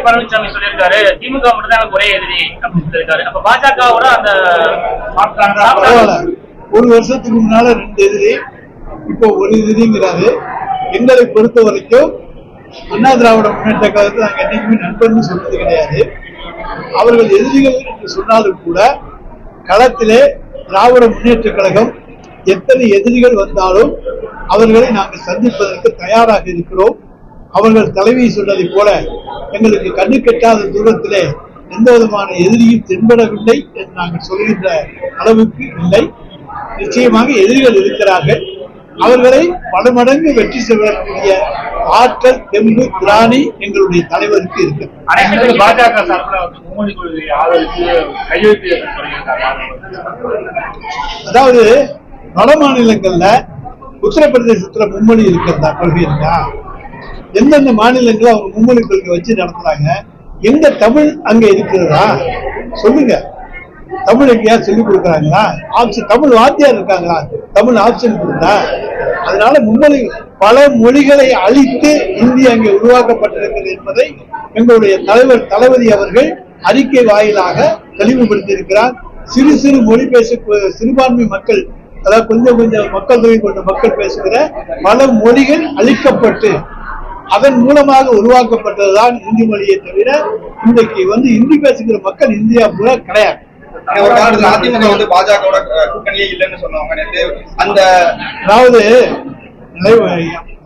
பழனிசாமி சொல்லியிருக்காரு, திமுக மட்டும் தான் ஒரே எதிரி அப்படின்னு சொல்லியிருக்காரு. அப்ப பாஜகவோட அந்த ஒரு வருஷத்துக்கு முன்னால 2 எதிரி, இப்போ ஒரு எதிரிங்கிறாரு. எங்களை பொறுத்த வரைக்கும் அண்ணா திராவிட முன்னேற்ற கழகத்தில் நாங்கள் என்னைக்குமே நண்பர்னு சொன்னது கிடையாது. அவர்கள் எதிரிகள் என்று சொன்னாலும் கூட களத்திலே திராவிட முன்னேற்ற கழகம் எத்தனை எதிரிகள் வந்தாலும் அவர்களை நாங்கள் சந்திப்பதற்கு தயாராக இருக்கிறோம். அவர்கள் தலைவி சொன்னதை போல எங்களுக்கு கண்ணு கெட்டாத தூரத்திலே எந்த விதமான எதிரியும் தென்படவில்லை என்று நாங்கள் சொல்கின்ற அளவுக்கு இல்லை. நிச்சயமாக எதிரிகள் இருக்கிறார்கள். அவர்களை பல மடங்கு வெற்றி செய்வதற்குரிய ஆற்றல், தெம்பு, திராணி எங்களுடைய தலைவருக்கு இருக்கு. பாஜக அதாவது வட மாநிலங்கள்ல உத்தரப்பிரதேசத்துல மும்மொழி இருக்கிறதா, கொள்கை இருக்கா? எந்தெந்த மாநிலங்கள் அவங்க மும்மொழி கொள்கை வச்சு நடத்துறாங்க? எங்க தமிழ் அங்க இருக்கிறதா சொல்லுங்க. தமிழ் எங்கேயா சொல்லிக் கொடுக்குறாங்களா? ஆப்ஷன் தமிழ் வாத்தியார் இருக்காங்களா? தமிழ் ஆப்ஷன் கொடுத்தா? அதனால மும்மொழி பல மொழிகளை அழித்து இந்தியா அங்கே உருவாக்கப்பட்டிருக்கிறது என்பதை எங்களுடைய தலைவர் தளபதி அவர்கள் அறிக்கை வாயிலாக தெளிவுபடுத்தி இருக்கிறார். சிறு சிறு மொழி பேச சிறுபான்மை மக்கள், அதாவது கொஞ்சம் கொஞ்சம் மக்கள் தொகை கொண்ட மக்கள் பேசுகிற பல மொழிகள் அழிக்கப்பட்டு அதன் மூலமாக உருவாக்கப்பட்டதுதான் இந்தி மொழியை தவிர இன்றைக்கு இந்தி பேசுகிற மக்கள் இந்தியா பூரா கிடையாது. ஒரு காலத்துல அதிமுக பாஜக கூட்டணியே இல்லைன்னு சொன்னவங்க அந்த, அதாவது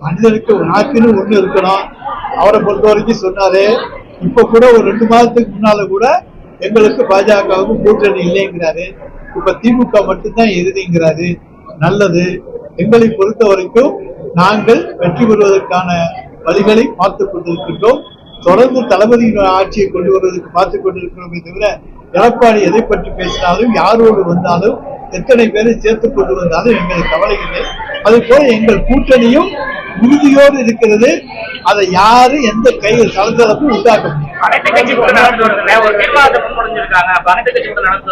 மனிதனுக்கு நாக்குன்னு ஒண்ணு இருக்கணும். அவரை பொறுத்த வரைக்கும் சொன்னாரு. இப்ப கூட ஒரு 2 மாதத்துக்கு முன்னால கூட எங்களுக்கு பாஜகவுக்கு கூட்டணி இல்லைங்கிறாரு. இப்ப திமுக மட்டும்தான் எதிரிங்கிறாரு. நல்லது. எங்களை பொறுத்த வரைக்கும் நாங்கள் வெற்றி பெறுவதற்கான வழிகளை பார்த்துக் கொண்டிருக்கின்றோம். தொடர்ந்து தளபதி ஆட்சியை கொண்டு வருவதற்கு பார்த்துக் கொண்டிருக்கிறோமே தவிர எடப்பாடி எதை பற்றி பேசினாலும் யாரோடு வந்தாலும் எத்தனை பேரை சேர்த்துக் கொண்டு வந்தாலும் எங்களுக்கு கவலை இல்லை. அது போல எங்கள் கூட்டணியும் உறுதியோடு இருக்கிறது. அதை யாரு எந்த கைகள் கலந்தளப்பும் உண்டாக்க முடியும். அனைத்து கட்சி கூட்டம் நடந்து வருது. ஒரு தீர்மானத்தை முன்மொழிஞ்சிருக்காங்க. அனைத்து கட்சி கூட்டம் நடந்து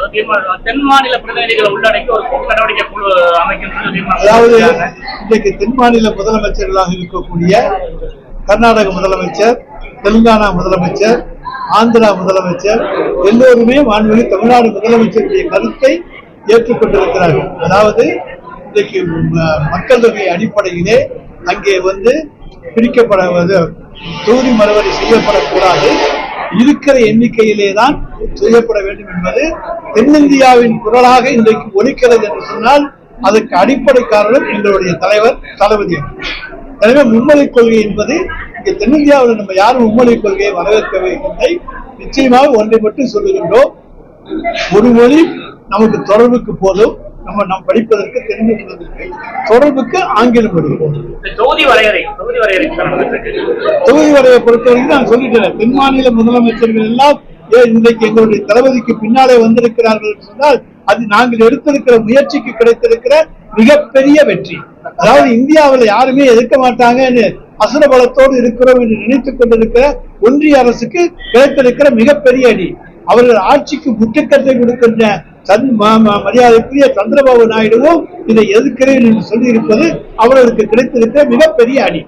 தென் மாநில பிரதிநிதிகளை உள்ளடக்கி ஒரு கூட்டு நடவடிக்கை குழு அமைக்கும். அதாவது இன்றைக்கு தென் மாநில முதலமைச்சர்களாக இருக்கக்கூடிய கர்நாடக முதலமைச்சர், தெலுங்கானா முதலமைச்சர், ஆந்திரா முதலமைச்சர் எல்லோருமே மாண்புமிகு தமிழ்நாடு முதலமைச்சருடைய கருத்தை ஏற்றுக்கொண்டிருக்கிறார்கள். அதாவது இன்றைக்கு மக்கள் தொகை அடிப்படையிலே அங்கே பிரிக்கப்படுவது தொகுதி மறுவரை செய்யப்படக்கூடாது, இருக்கிற எண்ணிக்கையிலே தான் செய்யப்பட வேண்டும் என்பது தென்னிந்தியாவின் குரலாக இன்றைக்கு ஒலிக்கிறது என்று சொன்னால் அதற்கு அடிப்படை காரணம் எங்களுடைய தலைவர் தளபதி. எனவே மும்மொழி கொள்கை என்பது இங்கே தென்னிந்தியாவில் நம்ம யாரும் மும்மொழி கொள்கையை வரவேற்கவே இல்லை. நிச்சயமாக ஒன்றை மட்டும் சொல்லுகின்றோம், ஒரு மொழி நமக்கு தொடர்புக்கு போதும். நம்ம படிப்பதற்கு தெரிந்து கொள்வதற்கு தொடர்புக்கு ஆங்கிலம் படிப்போம். தொகுதி வரையறை பொறுத்தவரைக்கும் நான் சொல்லிட்டேன். தென் மாநில முதலமைச்சர்கள் எல்லாம் இன்றைக்கு எங்களுடைய தளபதிக்கு பின்னாலே வந்திருக்கிறார்கள் என்று சொன்னால் அது நாங்கள் எடுத்திருக்கிற முயற்சிக்கு கிடைத்திருக்கிற மிகப்பெரிய வெற்றி. அதாவது இந்தியாவில் யாருமே எதிர்க்க மாட்டாங்க அசுர பலத்தோடு இருக்கிறோம் என்று நினைத்துக் கொண்டிருக்கிற ஒன்றிய அரசுக்கு கிடைத்திருக்கிற மிகப்பெரிய அடி. அவர்கள் ஆட்சிக்கு முட்டுக்கட்டை கொடுக்கின்ற மரியாதைக்குரிய சந்திரபாபு நாயுடுவும் இதை எதிர்க்கிறேன் என்று சொல்லி இருப்பது அவர்களுக்கு கிடைத்திருக்கிற மிகப்பெரிய அடி.